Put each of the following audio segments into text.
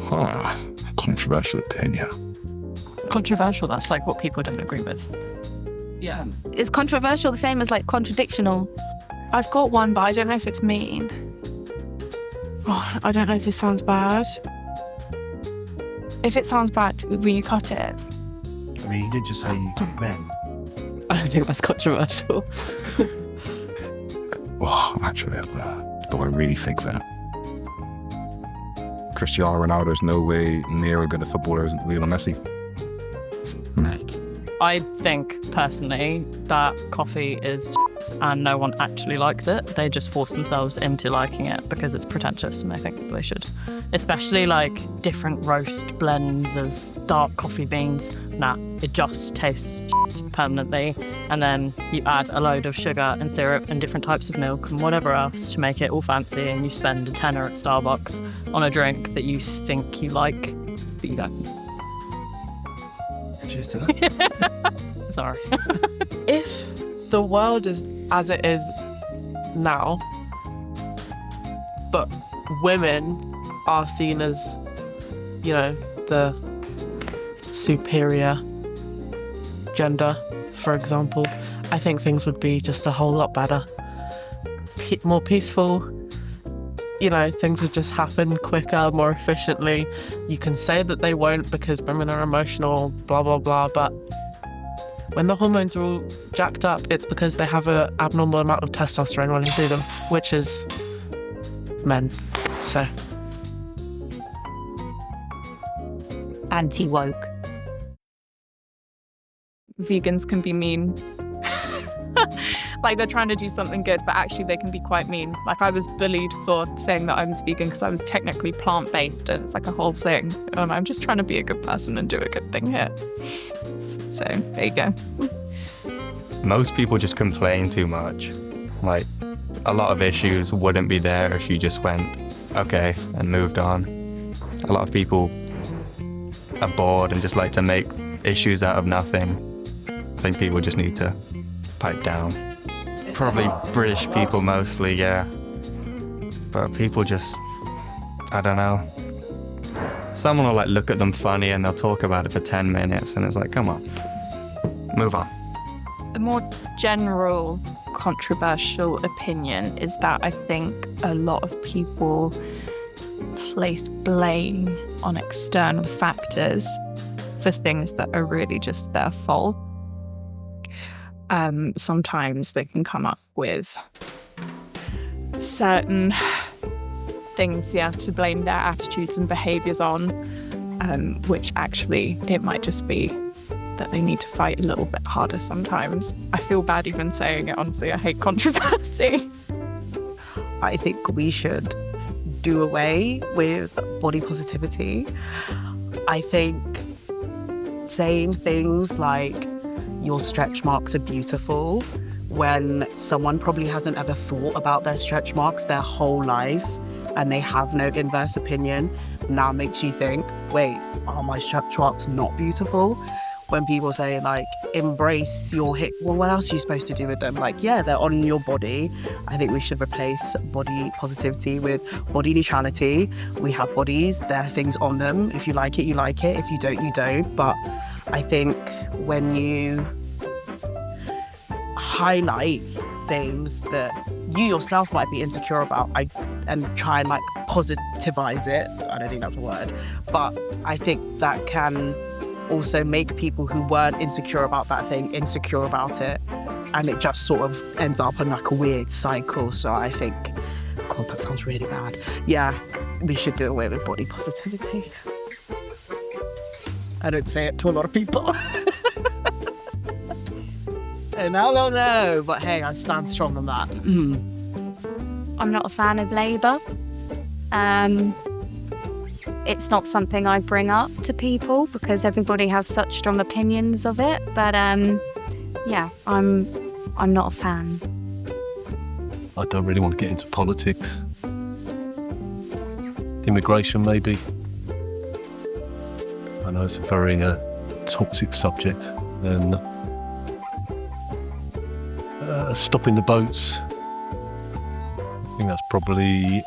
Huh. Controversial opinion. Controversial, that's like what people don't agree with. Yeah. Is controversial the same as like contradictional? I've got one, but I don't know if it's mean. Oh, I don't know if this sounds bad. If it sounds bad, will you cut it? I mean, you did just say men. I don't think that's controversial. Well, actually, do I really think that? Cristiano Ronaldo is no way near as good a footballer as Lionel Messi. I think, personally, that coffee is and no one actually likes it. They just force themselves into liking it because it's pretentious, and I think they should. Especially, like, different roast blends of dark coffee beans. Nah, it just tastes permanently. And then you add a load of sugar and syrup and different types of milk and whatever else to make it all fancy, and you spend a tenner at Starbucks on a drink that you think you like, but you don't. Cheers to that. Sorry. If the world is as it is now, but women are seen as, you know, the superior gender, for example, I think things would be just a whole lot better. More peaceful, you know, things would just happen quicker, more efficiently. You can say that they won't because women are emotional, blah, blah, blah, but when the hormones are all jacked up, it's because they have an abnormal amount of testosterone running through them, which is men. So. Anti-woke. Vegans can be mean. Like, they're trying to do something good, but actually they can be quite mean. Like, I was bullied for saying that I was vegan because I was technically plant-based, and it's like a whole thing. And I'm just trying to be a good person and do a good thing here. So, there you go. Most people just complain too much. Like, a lot of issues wouldn't be there if you just went, okay, and moved on. A lot of people are bored and just like to make issues out of nothing. I think people just need to pipe down. Probably British people mostly, yeah. But people just, I don't know. Someone will like look at them funny and they'll talk about it for 10 minutes and it's like, come on, move on. The more general controversial opinion is that I think a lot of people place blame on external factors for things that are really just their fault. Sometimes they can come up with certain things, to blame their attitudes and behaviours on, which actually it might just be that they need to fight a little bit harder sometimes. I feel bad even saying it, honestly. I hate controversy. I think we should do away with body positivity. I think saying things like, your stretch marks are beautiful, when someone probably hasn't ever thought about their stretch marks their whole life and they have no inverse opinion, now makes you think, wait, are my stretch marks not beautiful? When people say, like, embrace your hip, well, what else are you supposed to do with them? Like, yeah, they're on your body. I think we should replace body positivity with body neutrality. We have bodies, there are things on them. If you like it, you like it. If you don't, you don't. But I think when you highlight things that you yourself might be insecure about and try and like positivize it, I don't think that's a word, but I think that can also make people who weren't insecure about that thing insecure about it, and it just sort of ends up in like a weird cycle. So I think, God, that sounds really bad. Yeah, we should do away with body positivity. I don't say it to a lot of people. And I don't know, but hey, I stand strong on that. I'm not a fan of Labour. It's not something I bring up to people because everybody has such strong opinions of it. But yeah, I'm not a fan. I don't really want to get into politics. Immigration, maybe. I know it's a very toxic subject, and stopping the boats, I think that's probably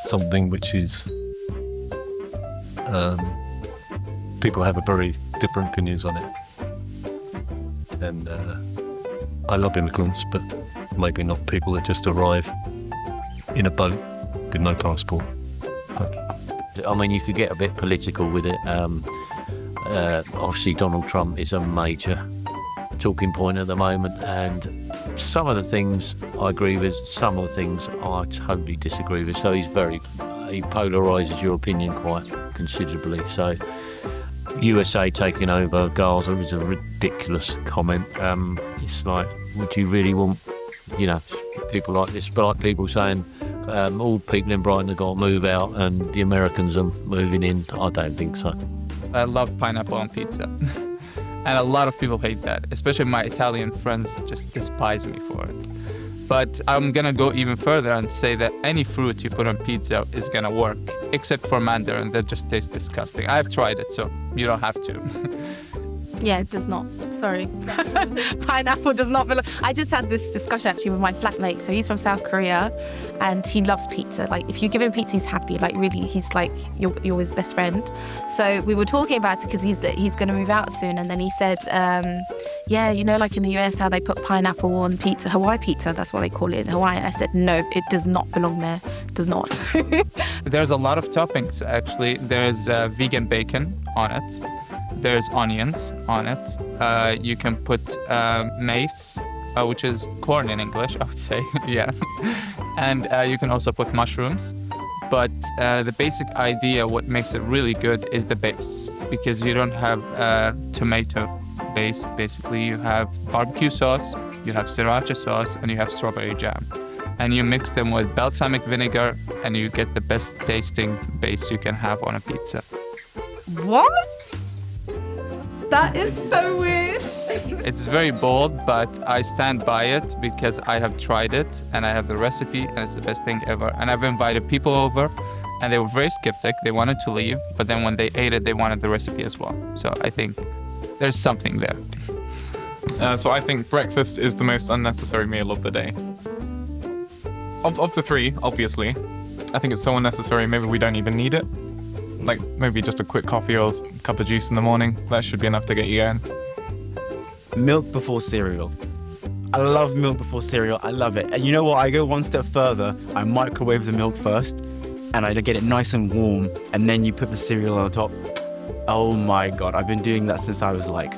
something which is people have a very different opinions on it. And I love immigrants, but maybe not people that just arrive in a boat with no passport. I mean, you could get a bit political with it. Obviously, Donald Trump is a major talking point at the moment, and some of the things I agree with, some of the things I totally disagree with. So he polarises your opinion quite considerably. So USA taking over Gaza is a ridiculous comment. It's like, would you really want, people like this, like people saying all people in Brighton have got to move out and the Americans are moving in? I don't think so. I love pineapple on pizza. And a lot of people hate that, especially my Italian friends just despise me for it. But I'm gonna go even further and say that any fruit you put on pizza is gonna work, except for mandarin, that just tastes disgusting. I've tried it, so you don't have to. Yeah, it does not. Sorry. Pineapple does not belong. I just had this discussion actually with my flatmate. So he's from South Korea and he loves pizza. Like, if you give him pizza, he's happy. Like, really, he's like, you're his best friend. So we were talking about it because he's going to move out soon. And then he said, yeah, like in the US, how they put pineapple on pizza, Hawaii pizza, that's what they call it, Hawaii. And I said, no, it does not belong there. It does not. There's a lot of toppings, actually. There's vegan bacon on it. There's onions on it. You can put mace, which is corn in English, I would say. Yeah. And you can also put mushrooms. But the basic idea, what makes it really good, is the base. Because you don't have tomato base, basically. You have barbecue sauce, you have sriracha sauce, and you have strawberry jam. And you mix them with balsamic vinegar, and you get the best tasting base you can have on a pizza. What? That is so weird. It's very bold, but I stand by it because I have tried it and I have the recipe and it's the best thing ever. And I've invited people over and they were very skeptic. They wanted to leave, but then when they ate it, they wanted the recipe as well. So I think there's something there. So I think breakfast is the most unnecessary meal of the day. Of the three, obviously, I think it's so unnecessary, maybe we don't even need it. Like maybe just a quick coffee or a cup of juice in the morning. That should be enough to get you going. Milk before cereal. I love milk before cereal. I love it. And you know what? I go one step further. I microwave the milk first and I get it nice and warm. And then you put the cereal on the top. Oh my God. I've been doing that since I was like,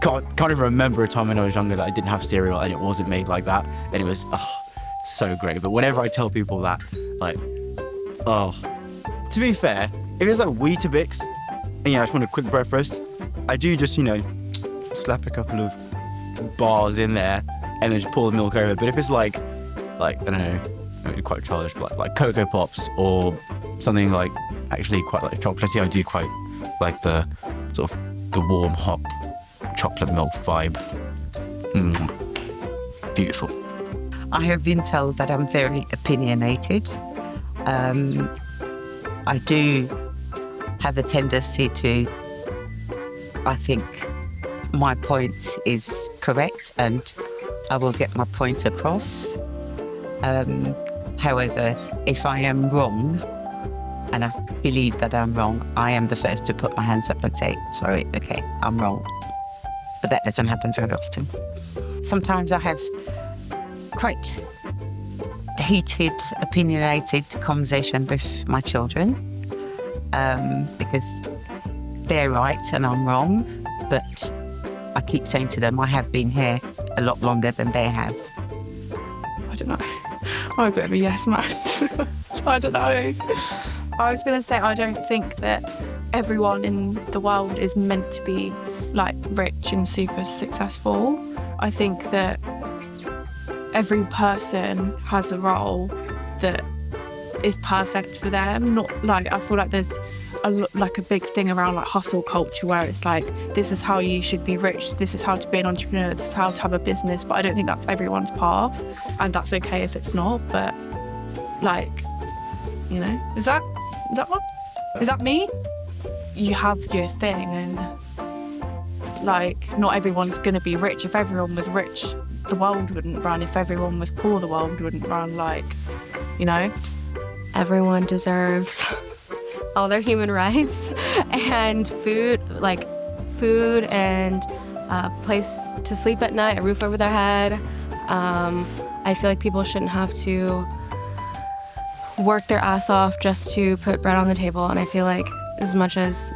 can't even remember a time when I was younger that I didn't have cereal and it wasn't made like that. And it was so great. But whenever I tell people that, like, to be fair, if it's like Weetabix, and I just want a quick breakfast, I do just, slap a couple of bars in there and then just pour the milk over. But if it's like I don't know, maybe quite childish, but like Cocoa Pops or something like actually quite like chocolatey, I do quite like the sort of the warm, hot chocolate milk vibe. Beautiful. I have been told that I'm very opinionated. I do have a tendency to, I think my point is correct and I will get my point across. However, if I am wrong, and I believe that I'm wrong, I am the first to put my hands up and say, sorry, okay, I'm wrong. But that doesn't happen very often. Sometimes I have quite heated, opinionated conversation with my children because they're right and I'm wrong, but I keep saying to them, I have been here a lot longer than they have. I don't know. I'm a bit of a yes man. I don't know. I was going to say, I don't think that everyone in the world is meant to be like rich and super successful. I think that every person has a role that is perfect for them. Not like, I feel like there's a big thing around like hustle culture where it's like, this is how you should be rich, this is how to be an entrepreneur, this is how to have a business. But I don't think that's everyone's path, and that's okay if it's not. But like, is that what? Is that me? You have your thing, and like, not everyone's gonna be rich. If everyone was rich, the world wouldn't run. If everyone was poor, the world wouldn't run. Like, everyone deserves all their human rights and food and a place to sleep at night, a roof over their head. I feel like people shouldn't have to work their ass off just to put bread on the table. And I feel like as much as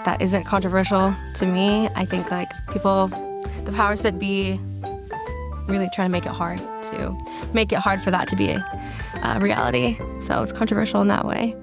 that isn't controversial to me, I think like people, the powers that be, really try to make it hard for that to be a reality. So it's controversial in that way.